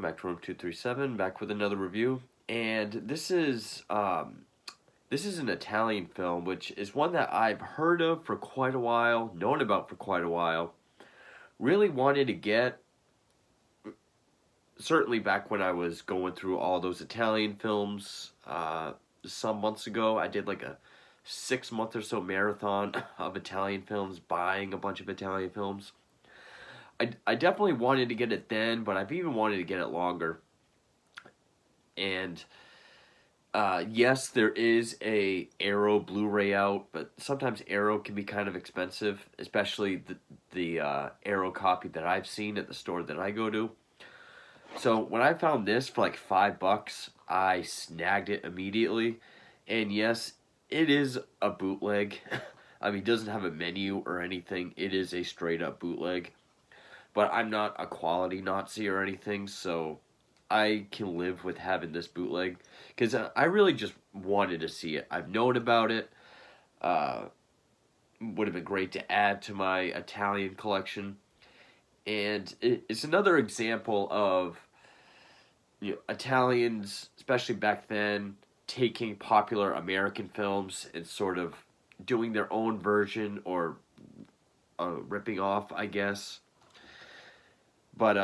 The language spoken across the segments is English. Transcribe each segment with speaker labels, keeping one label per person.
Speaker 1: back to Room 237, back with another review. And this is an Italian film, which is one that I've heard of for quite a while, known about for quite a while. Really wanted to get, certainly back when I was going through all those Italian films some months ago. I did like a 6 month or so marathon of Italian films, buying a bunch of Italian films. I definitely wanted to get it then, but I've even wanted to get it longer. And yes, there is a Arrow Blu-ray out, but sometimes Arrow can be kind of expensive, especially the Arrow copy that I've seen at the store that I go to. So when I found this for like $5, I snagged it immediately. And yes, it is a bootleg. I mean, it doesn't have a menu or anything. It is a straight up bootleg. But I'm not a quality Nazi or anything, so I can live with having this bootleg. Because I really just wanted to see it. I've known about it. Would have been great to add to my Italian collection. And it's another example of Italians, especially back then, taking popular American films and sort of doing their own version or ripping off, I guess. But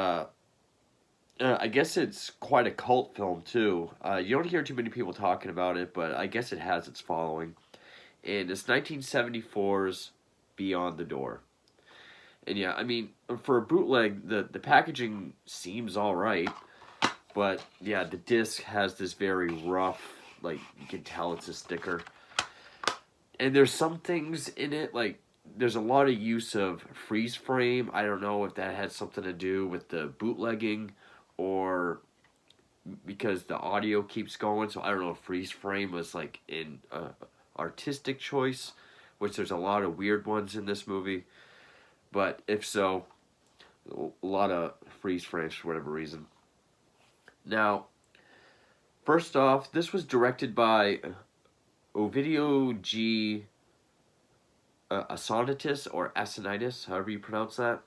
Speaker 1: I guess it's quite a cult film too. You don't hear too many people talking about it, but I guess it has its following. And it's 1974's Beyond the Door. And yeah, I mean, for a bootleg, the packaging seems alright. But yeah, the disc has this very rough, like, you can tell it's a sticker. And there's some things in it, like, there's a lot of use of freeze frame. I don't know if that had something to do with the bootlegging or because the audio keeps going. So I don't know if freeze frame was like an artistic choice, which there's a lot of weird ones in this movie. But if so, a lot of freeze frames for whatever reason. Now, first off, this was directed by Ovidio G. Asonitis or Asonitis, however you pronounce that,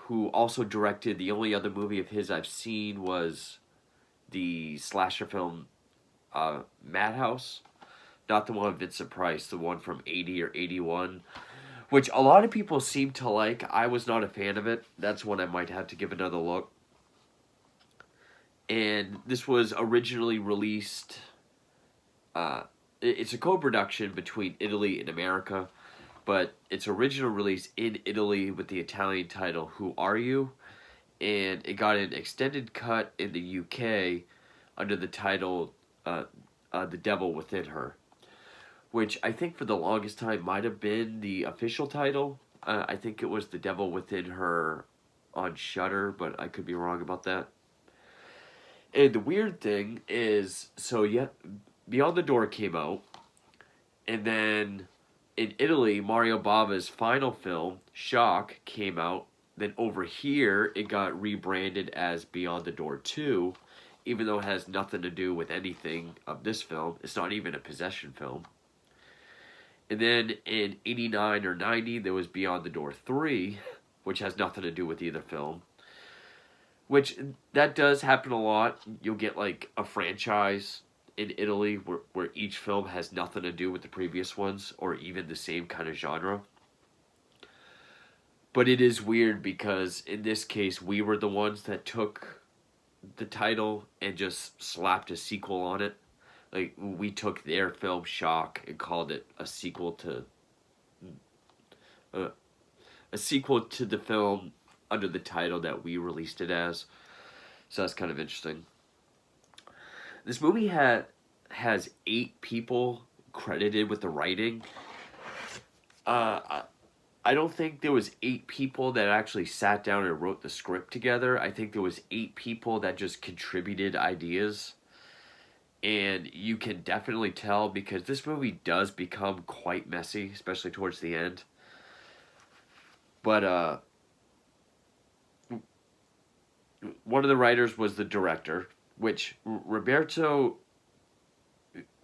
Speaker 1: who also directed, the only other movie of his I've seen was the slasher film Madhouse. Not the one with Vincent Price, the one from 80 or 81, which a lot of people seem to like. I was not a fan of it. That's one I might have to give another look. And this was originally released... it's a co-production between Italy and America, but its original release in Italy with the Italian title Who Are You? And it got an extended cut in the UK under the title The Devil Within Her, which I think for the longest time might have been the official title. I think it was The Devil Within Her on Shudder, but I could be wrong about that. And the weird thing is, so yeah, Beyond the Door came out, and then in Italy, Mario Bava's final film, Shock, came out. Then over here, it got rebranded as Beyond the Door 2, even though it has nothing to do with anything of this film. It's not even a possession film. And then in 89 or 90, there was Beyond the Door 3, which has nothing to do with either film. Which, that does happen a lot. You'll get like a franchise in Italy where each film has nothing to do with the previous ones or even the same kind of genre. But it is weird because in this case we were the ones that took the title and just slapped a sequel on it. Like, we took their film Shock and called it a sequel to the film under the title that we released it as. So that's kind of interesting. This movie has 8 people credited with the writing. I don't think there was 8 people that actually sat down and wrote the script together. I think there was 8 people that just contributed ideas. And you can definitely tell because this movie does become quite messy, especially towards the end. But one of the writers was the director, which Roberto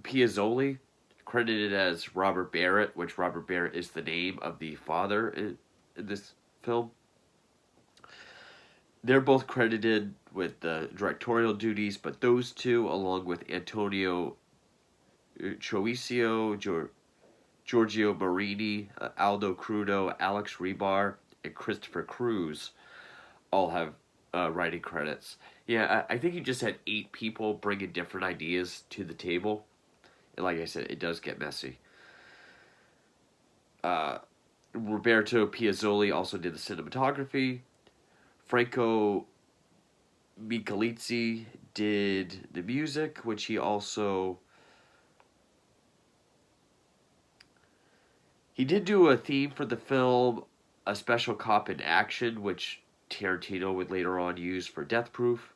Speaker 1: Piazzoli, credited as Robert Barrett, which Robert Barrett is the name of the father in this film. They're both credited with the directorial duties, but those two, along with Antonio Troisio, Giorgio Marini, Aldo Crudo, Alex Rebar, and Christopher Cruz, all have writing credits. Yeah, I think you just had 8 people bringing different ideas to the table. And like I said, it does get messy. Roberto Piazzoli also did the cinematography. Franco Michalizzi did the music, which he did do a theme for the film, A Special Cop in Action, which Tarantino would later on use for Death Proof.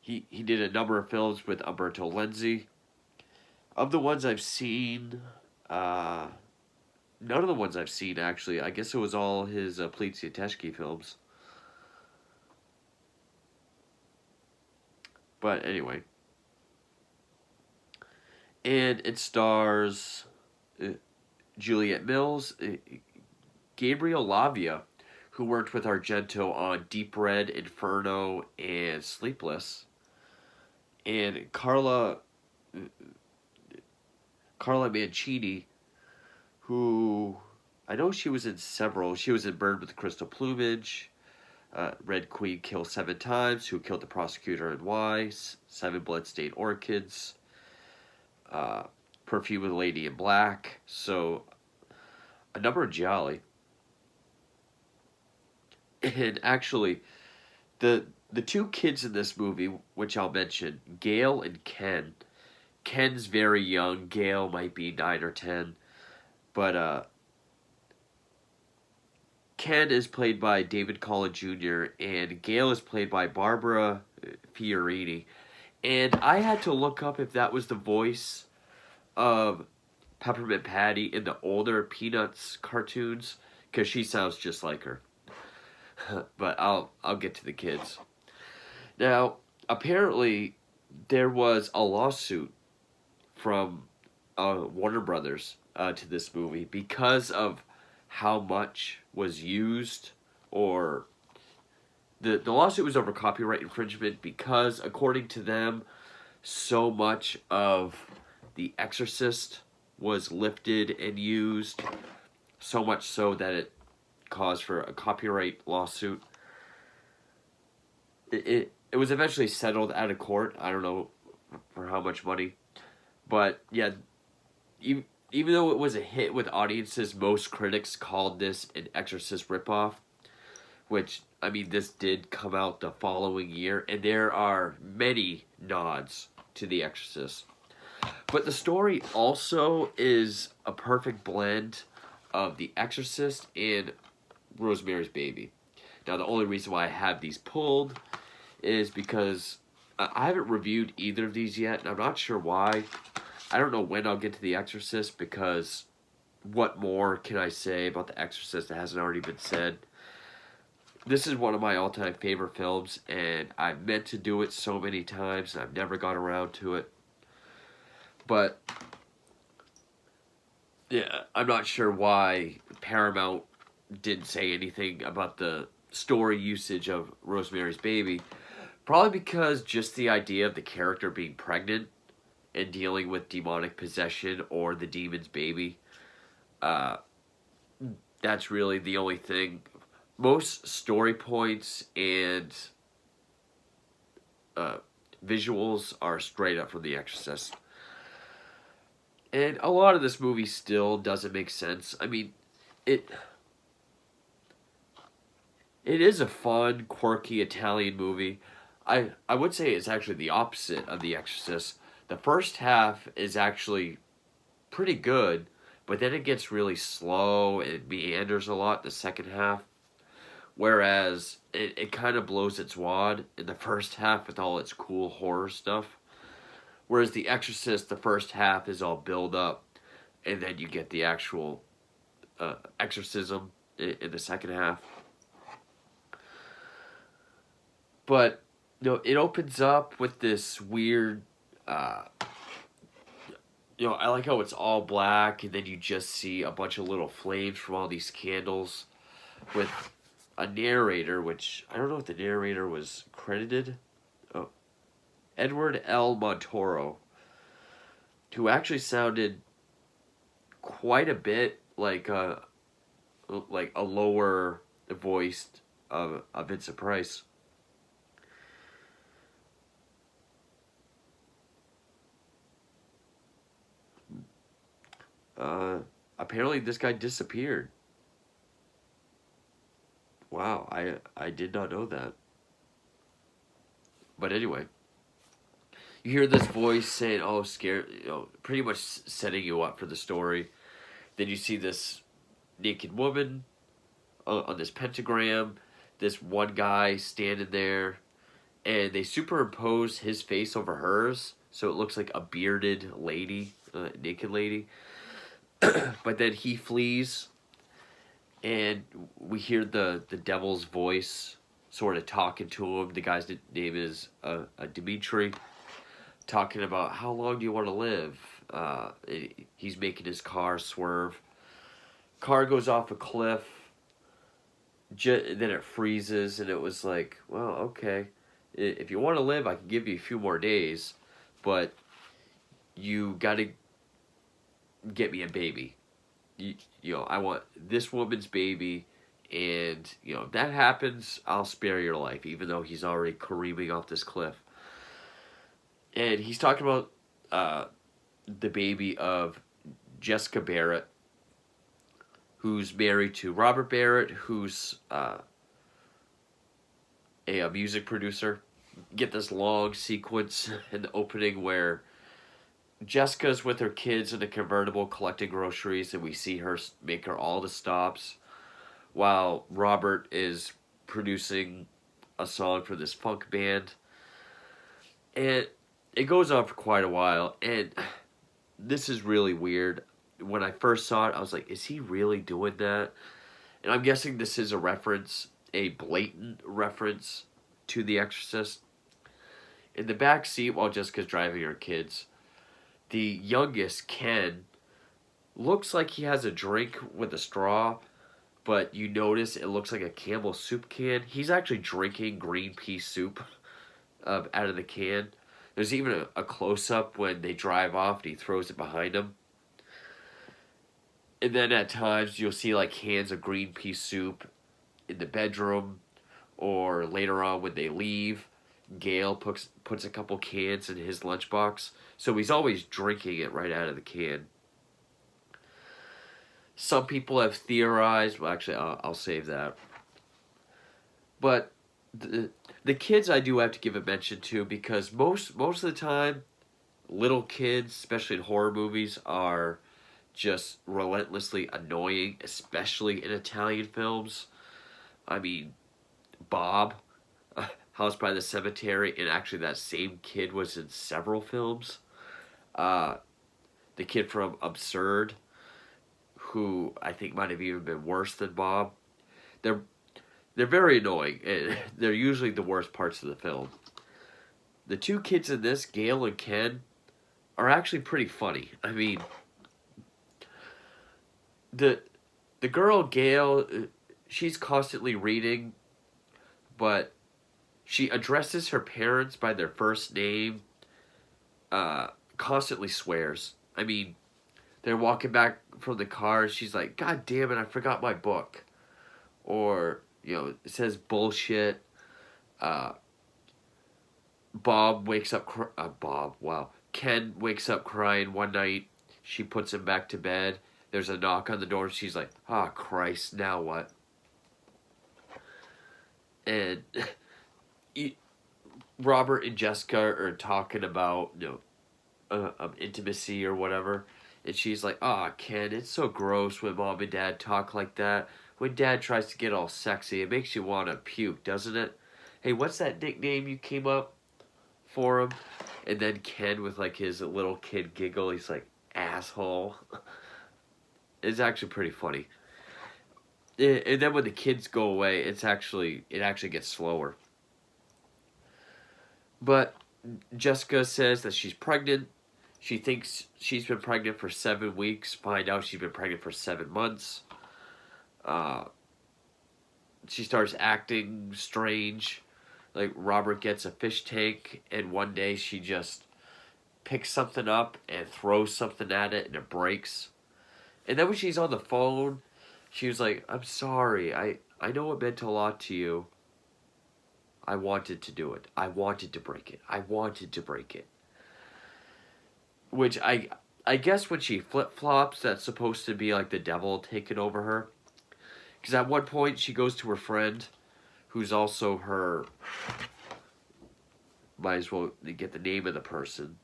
Speaker 1: He did a number of films with Umberto Lenzi. Of the ones I've seen, none of the ones I've seen, actually. I guess it was all his Plitsiateshki films. But anyway. And it stars Juliette Mills, Gabriel Lavia, who worked with Argento on Deep Red, Inferno, and Sleepless, and Carla Mancini, who I know she was in several. She was in Bird with Crystal Plumage, Red Queen Kills 7 Times, Who Killed the Prosecutor and Why, 7 Bloodstained Orchids, Perfume of the Lady in Black. So a number of gialli. And actually, the 2 kids in this movie, which I'll mention, Gail and Ken. Ken's very young. Gail might be 9 or 10. But Ken is played by David Collin Jr. and Gail is played by Barbara Fiorini. And I had to look up if that was the voice of Peppermint Patty in the older Peanuts cartoons, because she sounds just like her. But I'll get to the kids. Now, apparently, there was a lawsuit from Warner Brothers to this movie because of how much was used, or the lawsuit was over copyright infringement because, according to them, so much of The Exorcist was lifted and used, so much so that it caused for a copyright lawsuit. It was eventually settled out of court. I don't know for how much money. But yeah, even though it was a hit with audiences, most critics called this an Exorcist ripoff. Which, I mean, this did come out the following year, and there are many nods to The Exorcist. But the story also is a perfect blend of The Exorcist and Rosemary's Baby. Now, the only reason why I have these pulled is because I haven't reviewed either of these yet, and I'm not sure why. I don't know when I'll get to The Exorcist, because what more can I say about The Exorcist that hasn't already been said? This is one of my all-time favorite films, and I meant to do it so many times, and I've never got around to it. But yeah, I'm not sure why Paramount didn't say anything about the story usage of Rosemary's Baby. Probably because just the idea of the character being pregnant and dealing with demonic possession or the demon's baby, that's really the only thing. Most story points and visuals are straight up from The Exorcist. And a lot of this movie still doesn't make sense. I mean, it is a fun, quirky Italian movie. I would say it's actually the opposite of The Exorcist. The first half is actually pretty good, but then it gets really slow and it meanders a lot the second half. Whereas it kind of blows its wad in the first half with all its cool horror stuff. Whereas The Exorcist, the first half is all build up, and then you get the actual exorcism in the second half. But it opens up with this weird. I like how it's all black, and then you just see a bunch of little flames from all these candles. with a narrator, which I don't know if the narrator was credited. Oh, Edward L. Montoro, who actually sounded quite a bit like a lower voiced of Vincent Price. Apparently this guy disappeared. Wow, I did not know that. But anyway, you hear this voice saying, "Oh, scared," pretty much setting you up for the story. Then you see this naked woman on this pentagram, this one guy standing there, and they superimpose his face over hers, so it looks like a bearded lady, naked lady. But then he flees, and we hear the devil's voice sort of talking to him. The guy's name is Dimitri, talking about how long do you want to live. He's making his car swerve. Car goes off a cliff. Then it freezes, and it was like, well, okay. If you want to live, I can give you a few more days, but you got to get me a baby. I want this woman's baby, and if that happens, I'll spare your life, even though he's already careening off this cliff. And he's talking about the baby of Jessica Barrett, who's married to Robert Barrett, who's a music producer. Get this long sequence in the opening where Jessica's with her kids in a convertible collecting groceries, and we see her make her all the stops while Robert is producing a song for this funk band. And it goes on for quite a while, and this is really weird. When I first saw it, I was like, is he really doing that? And I'm guessing this is a blatant reference to The Exorcist. In the back seat while Jessica's driving her kids, the youngest, Ken, looks like he has a drink with a straw, but you notice it looks like a Campbell soup can. He's actually drinking green pea soup out of the can. There's even a close-up when they drive off and he throws it behind him. And then at times you'll see like cans of green pea soup in the bedroom, or later on when they leave, Gail puts a couple cans in his lunchbox. So he's always drinking it right out of the can. Some people have theorized, well actually I'll save that. But the kids I do have to give a mention to, because most of the time, little kids, especially in horror movies, are just relentlessly annoying, especially in Italian films. I mean, Bob, House by the Cemetery, and actually that same kid was in several films. The kid from Absurd, who I think might have even been worse than Bob. They're very annoying, and they're usually the worst parts of the film. The two kids in this, Gail and Ken, are actually pretty funny. I mean, the girl Gail, she's constantly reading, but she addresses her parents by their first name, constantly swears. I mean, they're walking back from the car, and she's like, "God damn it, I forgot my book." Or, it says bullshit. Bob wakes up, Ken wakes up crying one night. She puts him back to bed. There's a knock on the door, and she's like, "Ah, Christ, now what?" And Robert and Jessica are talking about, intimacy or whatever. And she's like, "Ah, Ken, it's so gross when mom and dad talk like that. When dad tries to get all sexy, it makes you want to puke, doesn't it? Hey, what's that nickname you came up for him?" And then Ken, with like his little kid giggle, he's like, "Asshole." It's actually pretty funny. And then when the kids go away, it actually gets slower. But Jessica says that she's pregnant. She thinks she's been pregnant for 7 weeks. Find out she's been pregnant for 7 months. she starts acting strange. Like Robert gets a fish tank, and one day she just picks something up and throws something at it, and it breaks. And then when she's on the phone, she was like, "I'm sorry. I know it meant a lot to you. I wanted to do it. I wanted to break it. I wanted to break it." Which I guess when she flip flops, that's supposed to be like the devil taking over her. Because at one point she goes to her friend, who's also her. Might as well get the name of the person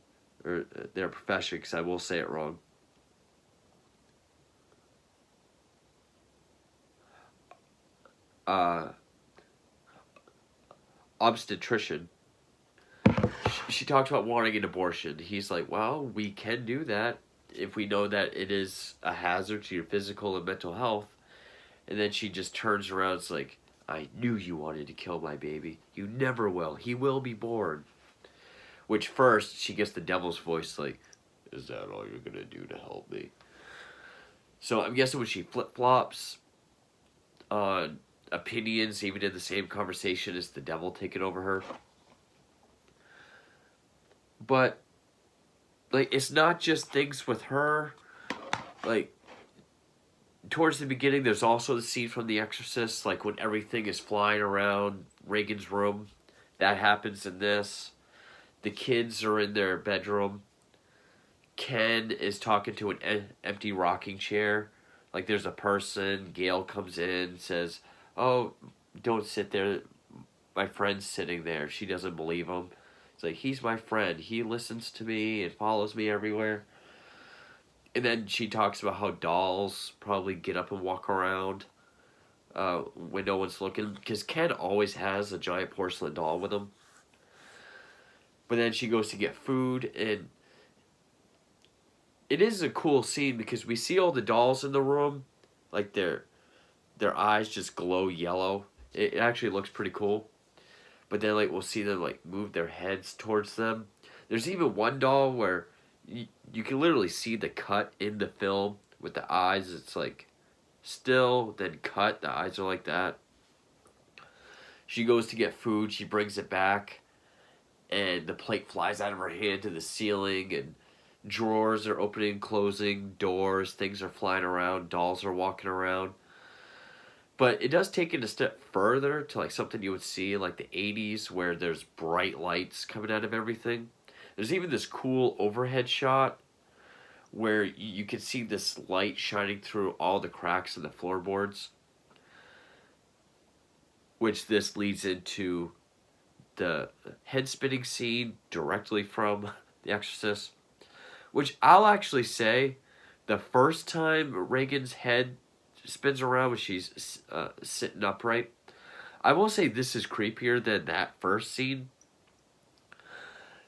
Speaker 1: or their profession, because I will say it wrong. Uh, Obstetrician. She talks about wanting an abortion. He's like, well, we can do that if we know that it is a hazard to your physical and mental health. And then she just turns around. It's like, I knew you wanted to kill my baby. You never will. He will be born. Which first, she gets the devil's voice like, is that all you're going to do to help me? So I'm guessing when she flip-flops on opinions, even in the same conversation, is the devil taking over her. But, like, it's not just things with her. Like, towards the beginning, there's also the scene from The Exorcist, like when everything is flying around Reagan's room. That happens in this. The kids are in their bedroom. Ken is talking to an empty rocking chair. Like there's a person. Gail comes in, says, "Oh, don't sit there. My friend's sitting there." She doesn't believe him. It's like, he's my friend. He listens to me and follows me everywhere. And then she talks about how dolls probably get up and walk around when no one's looking. Because Ken always has a giant porcelain doll with him. But then she goes to get food, and it is a cool scene because we see all the dolls in the room. Like their eyes just glow yellow. It actually looks pretty cool. But then like we'll see them like move their heads towards them. There's even one doll where you can literally see the cut in the film with the eyes. It's like still, then cut. The eyes are like that. She goes to get food. She brings it back. And the plate flies out of her hand to the ceiling. And drawers are opening and closing. Doors. Things are flying around. Dolls are walking around. But it does take it a step further to like something you would see in like the 80s where there's bright lights coming out of everything. There's even this cool overhead shot where you can see this light shining through all the cracks in the floorboards. Which this leads into the head spinning scene directly from The Exorcist. Which I'll actually say, the first time Reagan's head spins around when she's sitting upright, I will say this is creepier than that first scene.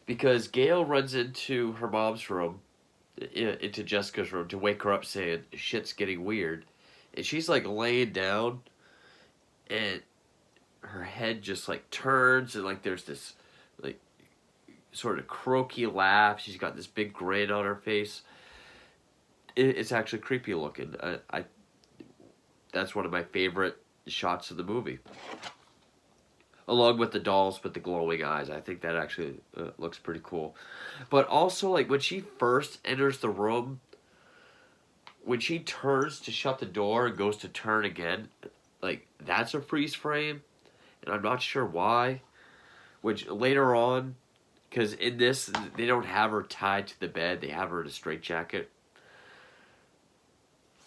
Speaker 1: Because Gail runs into her mom's room, into Jessica's room, to wake her up saying, shit's getting weird. And she's like laying down, and her head just like turns, and like there's this like sort of croaky laugh. She's got this big grin on her face. It's actually creepy looking. I that's one of my favorite shots of the movie. Along with the dolls with the glowing eyes. I think that actually looks pretty cool. But also, like, when she first enters the room, when she turns to shut the door and goes to turn again, like, that's a freeze frame. And I'm not sure why. Which, later on, because in this, they don't have her tied to the bed. They have her in a straitjacket.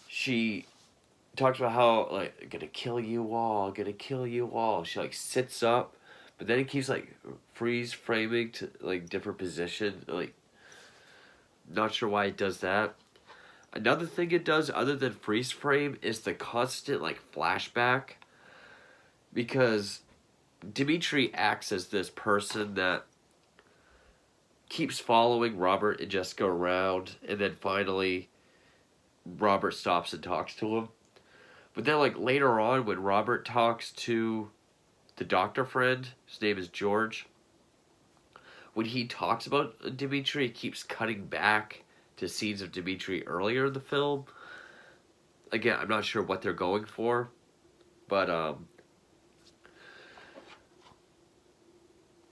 Speaker 1: She talks about how, like, gonna kill you all, gonna kill you all. She, like, sits up, but then it keeps, like, freeze framing to, like, different positions. Like, not sure why it does that. Another thing it does, other than freeze frame, is the constant, like, flashback. Because Dimitri acts as this person that keeps following Robert and Jessica around, and then finally Robert stops and talks to him. But then, like, later on, when Robert talks to the doctor friend, his name is George, when he talks about Dimitri, he keeps cutting back to scenes of Dimitri earlier in the film. Again, I'm not sure what they're going for, but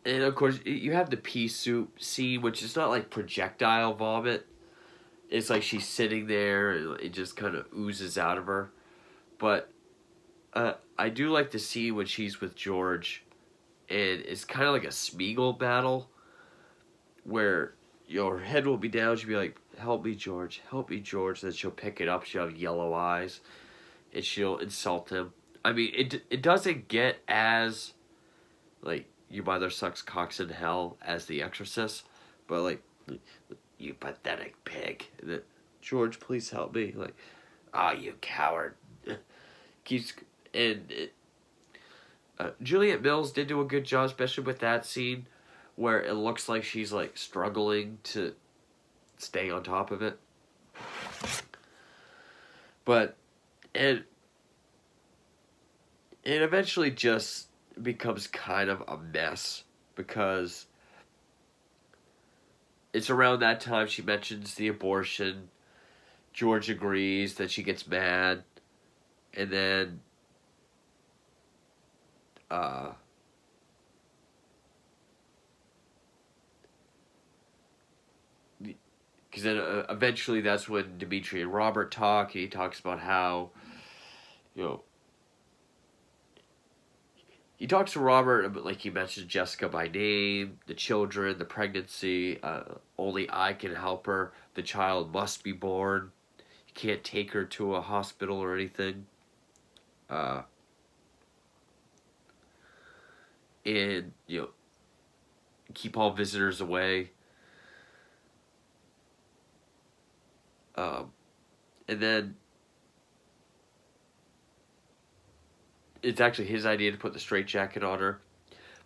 Speaker 1: And of course, you have the pea soup scene, which is not like projectile vomit. It's like she's sitting there, and it just kind of oozes out of her. But I do like the scene when she's with George, and it's kind of like a Smeagol battle, where her head will be down. She'll be like, "Help me, George! Help me, George!" Then she'll pick it up. She'll have yellow eyes, and she'll insult him. I mean, it doesn't get as like your mother sucks cocks in hell as The Exorcist, but like, you pathetic pig. And George, please help me. Like, ah, oh, you coward. Keeps and Juliet Mills did do a good job, especially with that scene where it looks like she's like struggling to stay on top of it. But it eventually just becomes kind of a mess because it's around that time she mentions the abortion. George agrees, then she gets mad, and then because then eventually that's when Dimitri and Robert talk. He talks about how, you know, he talks to Robert, but like he mentions Jessica by name, the children, the pregnancy. Only I can help her. The child must be born. You can't take her to a hospital or anything. And keep all visitors away. And then it's actually his idea to put the straitjacket on her.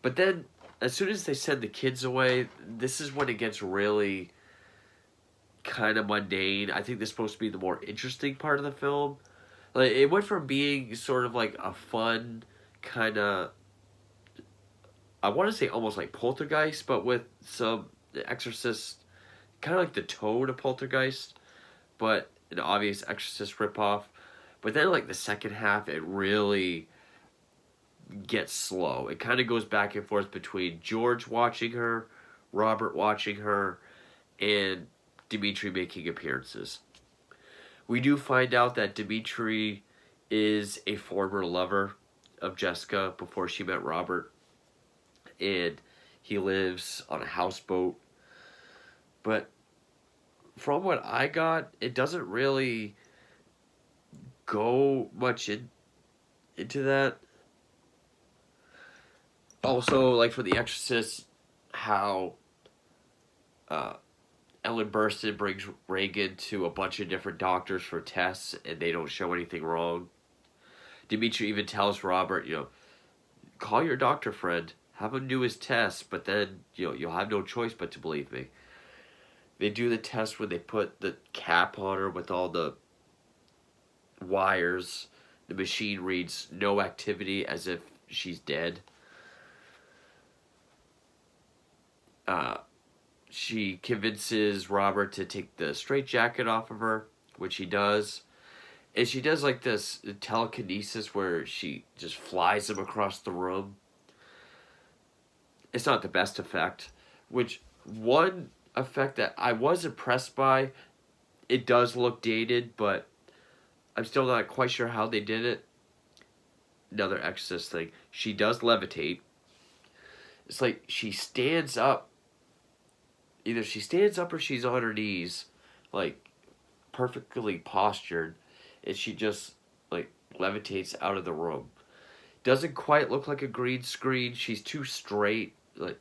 Speaker 1: But then, as soon as they send the kids away, this is when it gets really kind of mundane. I think this is supposed to be the more interesting part of the film. Like, it went from being sort of like a fun kind of, I want to say almost like Poltergeist, but with some Exorcist, kind of like the tone of Poltergeist, but an obvious Exorcist ripoff. But then, like, the second half, it really gets slow. It kind of goes back and forth between George watching her, Robert watching her, and Dimitri making appearances. We do find out that Dimitri is a former lover of Jessica before she met Robert, and he lives on a houseboat. But from what I got, it doesn't really go much into that. Also, like for The Exorcist, how Ellen Burstyn brings Reagan to a bunch of different doctors for tests, and they don't show anything wrong. Dimitri even tells Robert, call your doctor friend, have him do his tests, but then you'll have no choice but to believe me. They do the test where they put the cap on her with all the wires. The machine reads no activity as if she's dead. She convinces Robert to take the straitjacket off of her, which he does. And she does like this telekinesis where she just flies him across the room. It's not the best effect, which one effect that I was impressed by, it does look dated, but I'm still not quite sure how they did it. Another Exorcist thing. She does levitate. It's like she stands up. Either she stands up or she's on her knees, like perfectly postured, and she just like levitates out of the room. Doesn't quite look like a green screen. She's too straight. Like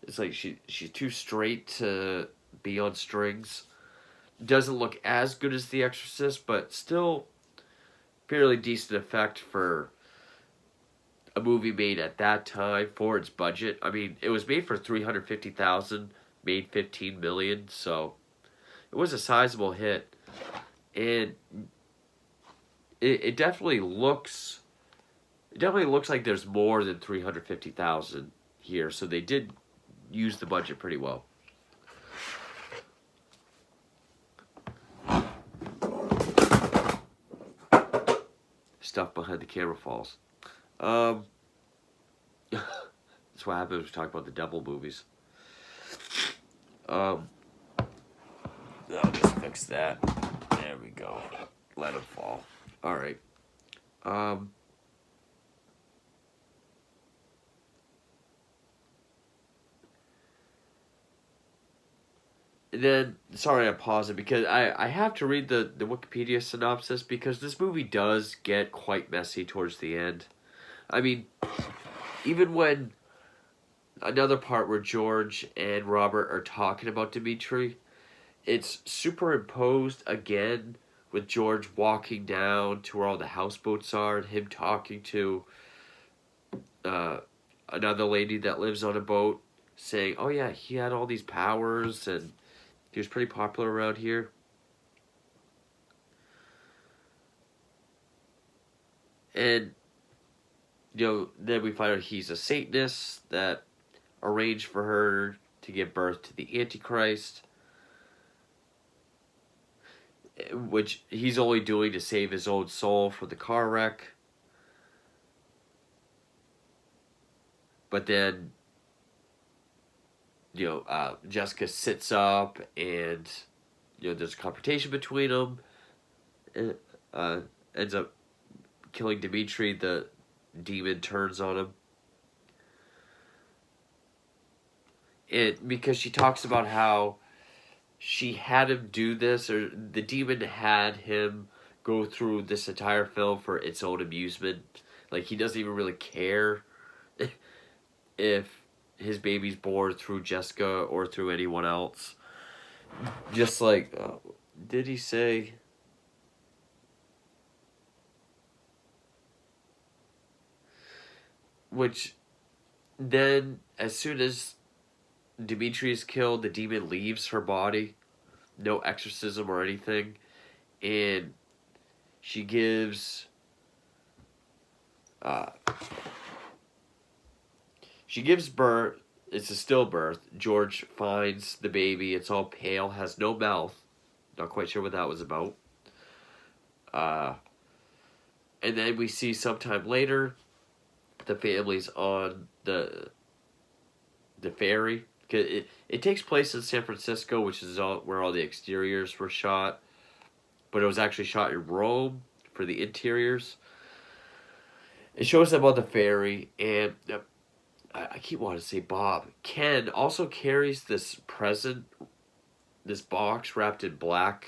Speaker 1: it's like she's too straight to be on strings. Doesn't look as good as The Exorcist, but still fairly decent effect for a movie made at that time for its budget. I mean, it was made for $350,000, made $15 million, so it was a sizable hit. And it definitely looks like there's more than $350,000 here, so they did use the budget pretty well. Stuff behind the camera falls. That's what happens when we talk about the devil movies. I'll just fix that. There we go. Let him fall. All right. And then, sorry, I paused it because I have to read the Wikipedia synopsis because this movie does get quite messy towards the end. I mean, even when another part where George and Robert are talking about Dimitri, it's superimposed again with George walking down to where all the houseboats are and him talking to another lady that lives on a boat saying, oh yeah, he had all these powers and he was pretty popular around here. And, then we find out he's a Satanist that arranged for her to give birth to the Antichrist, which he's only doing to save his own soul from the car wreck. But then, Jessica sits up and, there's a confrontation between them. And, ends up killing Dimitri. The demon turns on him. And because she talks about how she had him do this, or the demon had him go through this entire film for its own amusement. Like, he doesn't even really care if his baby's born through Jessica or through anyone else. Just like, did he say? Which, then, as soon as Dimitri is killed, the demon leaves her body. No exorcism or anything. And she gives birth. It's a stillbirth. George finds the baby. It's all pale, has no mouth. Not quite sure what that was about. And then we see sometime later the family's on the ferry. It takes place in San Francisco, which is where all the exteriors were shot. But it was actually shot in Rome for the interiors. It shows them on the ferry, and I keep wanting to say Bob. Ken also carries this present, this box wrapped in black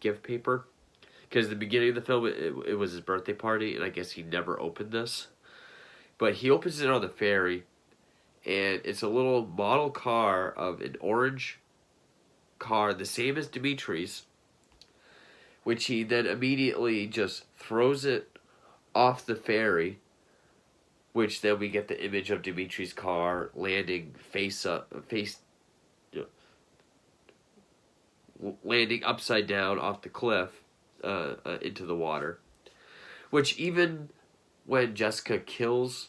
Speaker 1: gift paper. Because at the beginning of the film, it was his birthday party, and I guess he never opened this. But he opens it on the ferry, and it's a little model car of an orange car, the same as Dimitri's, which he then immediately just throws it off the ferry, which then we get the image of Dimitri's car landing landing upside down off the cliff into the water. Which even when Jessica kills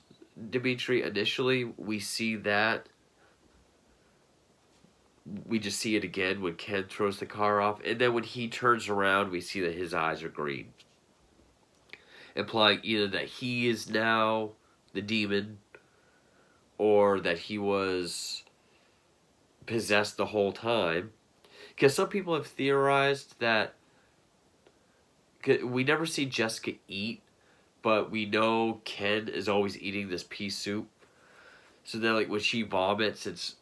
Speaker 1: Dimitri initially, we see that. We just see it again when Ken throws the car off. And then when he turns around, we see that his eyes are green. Implying either that he is now the demon or that he was possessed the whole time. Because some people have theorized that we never see Jessica eat, but we know Ken is always eating this pea soup. So then, like, when she vomits,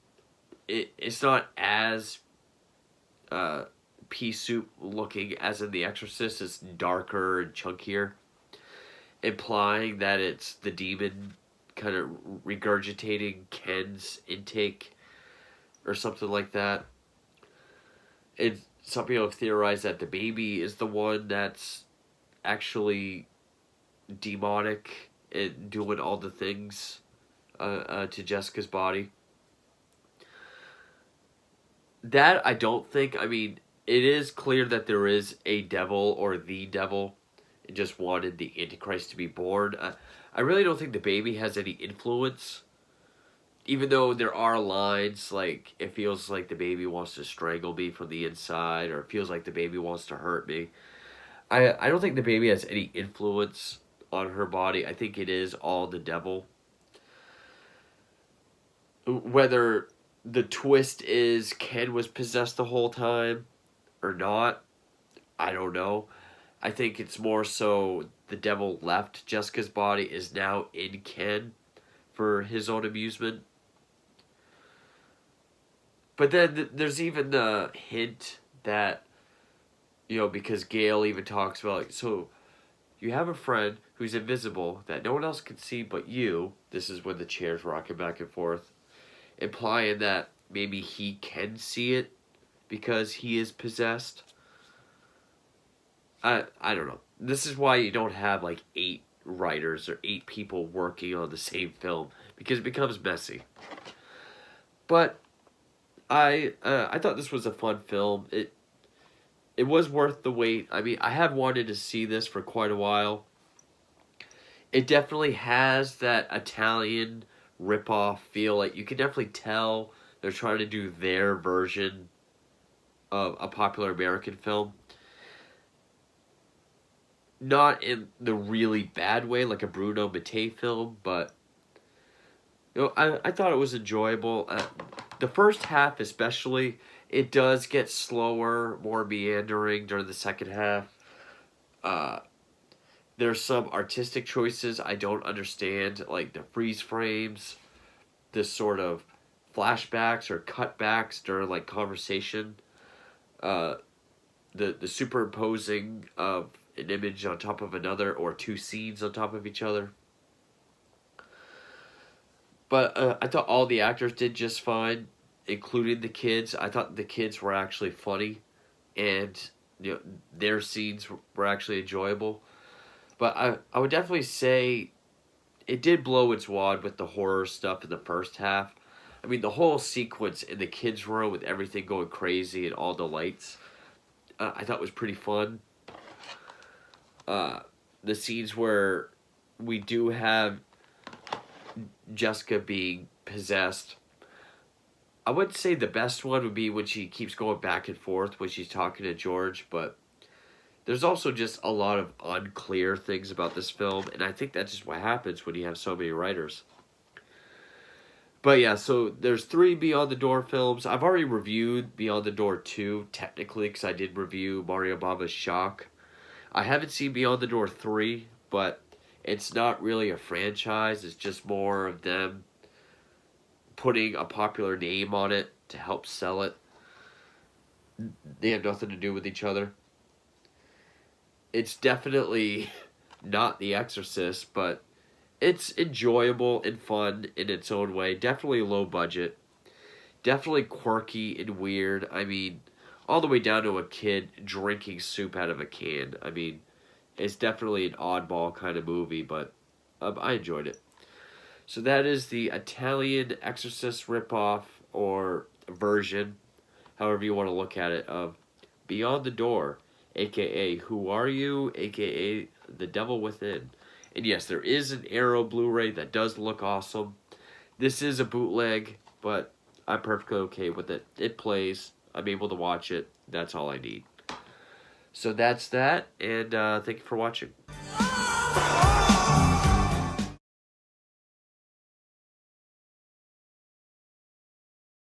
Speaker 1: it's not as pea soup looking as in The Exorcist. It's darker and chunkier, implying that it's the demon kind of regurgitating Ken's intake or something like that. And some people have theorized that the baby is the one that's actually demonic and doing all the things to Jessica's body. That I don't think. I mean, it is clear that there is a devil or the devil. It just wanted the Antichrist to be born. I really don't think the baby has any influence. Even though there are lines like, it feels like the baby wants to strangle me from the inside, or it feels like the baby wants to hurt me. I don't think the baby has any influence on her body. I think it is all the devil. Whether the twist is Ken was possessed the whole time or not, I don't know. I think it's more so the devil left Jessica's body, is now in Ken for his own amusement. But then there's even the hint that, because Gail even talks about, like, so you have a friend who's invisible that no one else can see but you. This is when the chair's rocking back and forth, implying that maybe he can see it because he is possessed. I don't know. This is why you don't have like 8 writers or 8 people working on the same film, because it becomes messy. But I thought this was a fun film. It was worth the wait. I mean, I have wanted to see this for quite a while. It definitely has that Italian ripoff feel. Like, you can definitely tell they're trying to do their version of a popular American film. Not in the really bad way, like a Bruno Mattei film, but I thought it was enjoyable. The first half, especially, it does get slower, more meandering during the second half. Uh, there's some artistic choices I don't understand, like the freeze frames, this sort of flashbacks or cutbacks during like conversation. Uh, the superimposing of an image on top of another, or 2 scenes on top of each other. But I thought all the actors did just fine, including the kids. I thought the kids were actually funny, and their scenes were actually enjoyable. But I would definitely say it did blow its wad with the horror stuff in the first half. I mean, the whole sequence in the kids' room with everything going crazy and all the lights, I thought was pretty fun. The scenes where we do have Jessica being possessed, I would say the best one would be when she keeps going back and forth when she's talking to George, but there's also just a lot of unclear things about this film, and I think that's just what happens when you have so many writers. But yeah, so there's 3 Beyond the Door films. I've already reviewed Beyond the Door 2, technically, because I did review Mario Bava's Shock. I haven't seen Beyond the Door 3, but it's not really a franchise. It's just more of them putting a popular name on it to help sell it. They have nothing to do with each other. It's definitely not The Exorcist, but it's enjoyable and fun in its own way. Definitely low budget. Definitely quirky and weird. I mean, all the way down to a kid drinking soup out of a can. I mean, it's definitely an oddball kind of movie, but I enjoyed it. So that is the Italian Exorcist ripoff, or version, however you want to look at it, of Beyond the Door, aka Who Are You, aka The Devil Within. And yes, there is an Arrow Blu-ray that does look awesome. This is a bootleg, but I'm perfectly okay with it. It plays. I'm able to watch it. That's all I need. So that's that, and thank you for watching.